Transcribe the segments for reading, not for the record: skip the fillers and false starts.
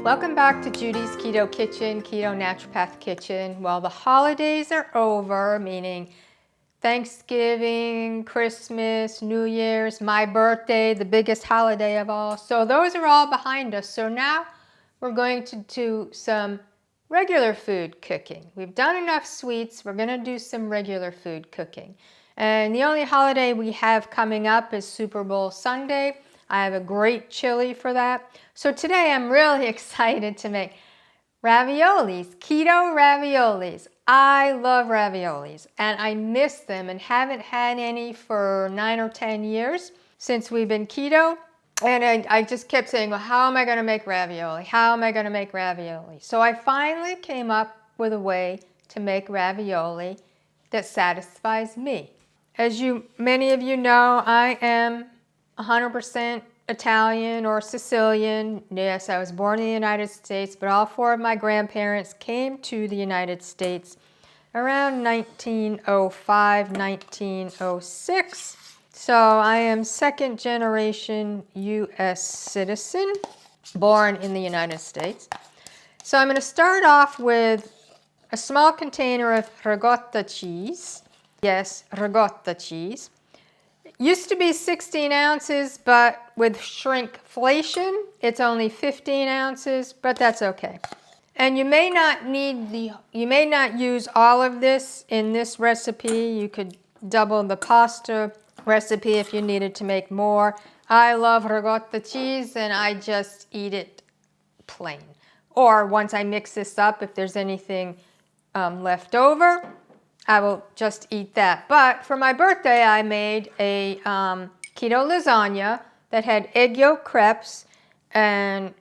Welcome back to Judy's Keto Kitchen, Keto Naturopath Kitchen. Well, the holidays are over, meaning Thanksgiving, Christmas, New Year's, my birthday, the biggest holiday of all. So those are all behind us. So now we're going to do some regular food cooking. We've done enough sweets. We're going to do some regular food cooking. And the only holiday we have coming up is Super Bowl Sunday. I have a great chili for that. So today I'm really excited to make raviolis, keto raviolis. I love raviolis and I miss them and haven't had any for 9 or 10 years since we've been keto. And I just kept saying, well, how am I going to make ravioli? How am I going to make ravioli? So I finally came up with a way to make ravioli that satisfies me. As many of you know, I am 100% Italian or Sicilian. Yes, I was born in the United States, but all 4 of my grandparents came to the United States around 1905, 1906. So I am second generation U.S. citizen, born in the United States. So I'm going to start off with a small container of ricotta cheese. Yes, ricotta cheese. Used to be 16 ounces, but with shrinkflation, it's only 15 ounces, but that's okay. And you may not use all of this in this recipe. You could double the pasta recipe if you needed to make more. I love ricotta cheese and I just eat it plain. Or once I mix this up, if there's anything left over, I will just eat that. But for my birthday, I made a keto lasagna that had egg yolk crepes, and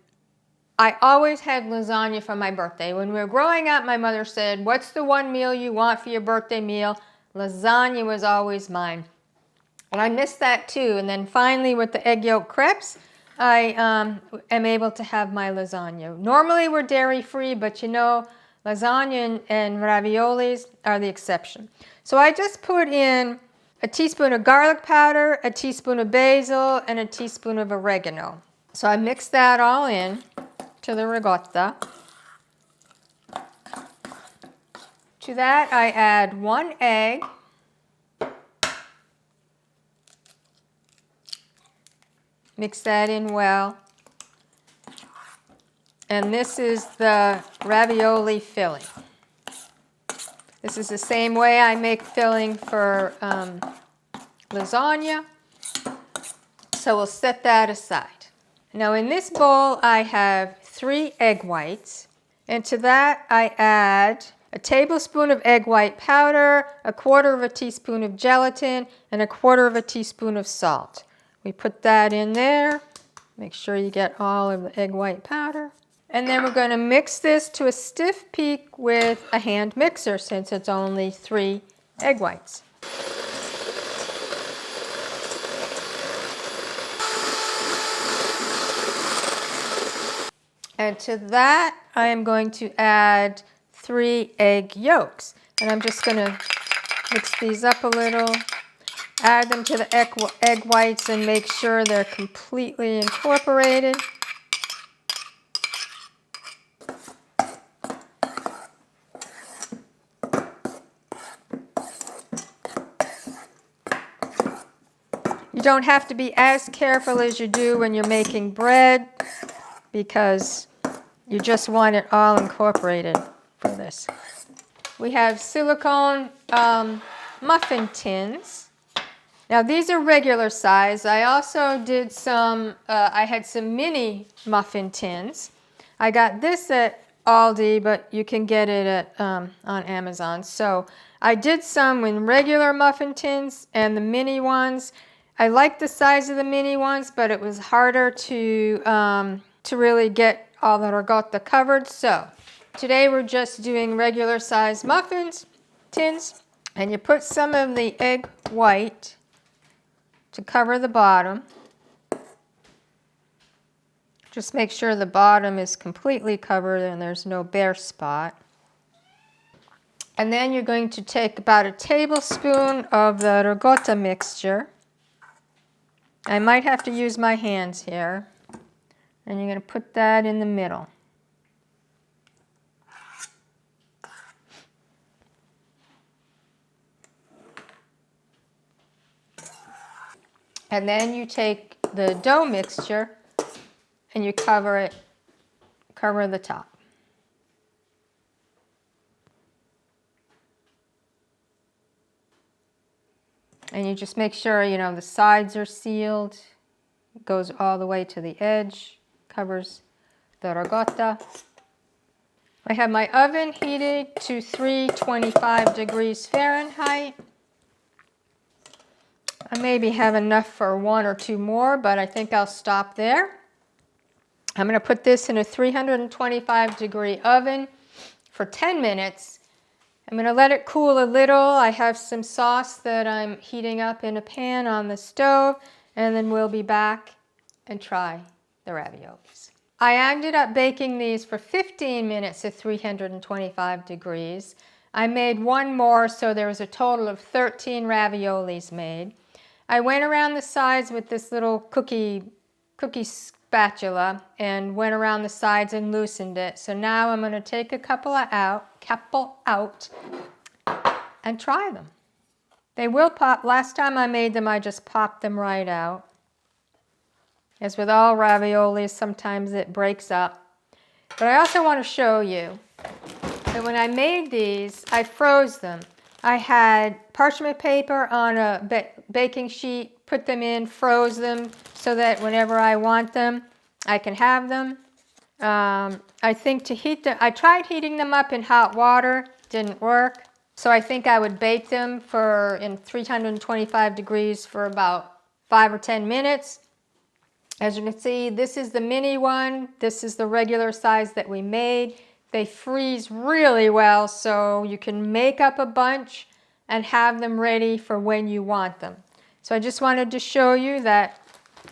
I always had lasagna for my birthday. When we were growing up, my mother said, what's the one meal you want for your birthday meal? Lasagna was always mine. And I missed that too. And then finally with the egg yolk crepes, I am able to have my lasagna. Normally we're dairy free, but you know, lasagna and raviolis are the exception. So I just put in a teaspoon of garlic powder, a teaspoon of basil, and a teaspoon of oregano. So I mix that all in to the ricotta. To that I add 1 egg. Mix that in well. And this is the ravioli filling. This is the same way I make filling for lasagna. So we'll set that aside. Now in this bowl I have 3 egg whites. And to that I add a tablespoon of egg white powder, 1/4 teaspoon of gelatin, and 1/4 teaspoon of salt. We put that in there. Make sure you get all of the egg white powder. And then we're going to mix this to a stiff peak with a hand mixer since it's only 3 egg whites. And to that, I am going to add 3 egg yolks. And I'm just going to mix these up a little, add them to the egg whites and make sure they're completely incorporated. You don't have to be as careful as you do when you're making bread because you just want it all incorporated for this. We have silicone muffin tins. Now these are regular size. I also did I had some mini muffin tins. I got this at Aldi, but you can get it at on Amazon. So I did some in regular muffin tins and the mini ones. I like the size of the mini ones, but it was harder to really get all the ricotta covered. So today we're just doing regular size muffins tins, and you put some of the egg white to cover the bottom. Just make sure the bottom is completely covered and there's no bare spot. And then you're going to take about a tablespoon of the ricotta mixture. I might have to use my hands here. And you're going to put that in the middle. And then you take the dough mixture and you cover the top. And you just make sure, you know, the sides are sealed. It goes all the way to the edge, covers the ricotta. I have my oven heated to 325 degrees Fahrenheit. I maybe have enough for 1 or 2 more, but I think I'll stop there. I'm going to put this in a 325 degree oven for 10 minutes. I'm going to let it cool a little. I have some sauce that I'm heating up in a pan on the stove, and then we'll be back and try the raviolis. I ended up baking these for 15 minutes at 325 degrees. I made 1 more, so there was a total of 13 raviolis made. I went around the sides with this little cookie spatula and went around the sides and loosened it. So now I'm going to take a couple out and try them. They will pop. Last time I made them, I just popped them right out. As with all raviolis, sometimes it breaks up. But I also want to show you that when I made these, I froze them. I had parchment paper on a baking sheet, put them in, froze them so that whenever I want them, I can have them. I think to heat them, I tried heating them up in hot water, didn't work. So I think I would bake them in 325 degrees for about 5 or 10 minutes. As you can see, this is the mini one. This is the regular size that we made. They freeze really well, so you can make up a bunch and have them ready for when you want them. So I just wanted to show you that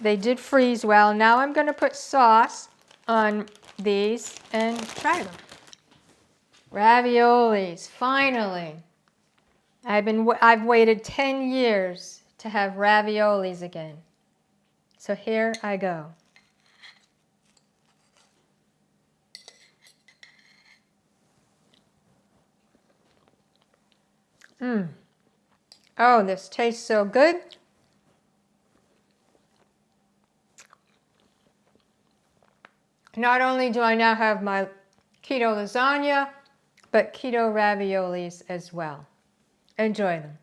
they did freeze well. Now I'm going to put sauce on these and try them. Raviolis, finally. I've waited 10 years to have raviolis again. So here I go. Oh, this tastes so good. Not only do I now have my keto lasagna, but keto raviolis as well. Enjoy them.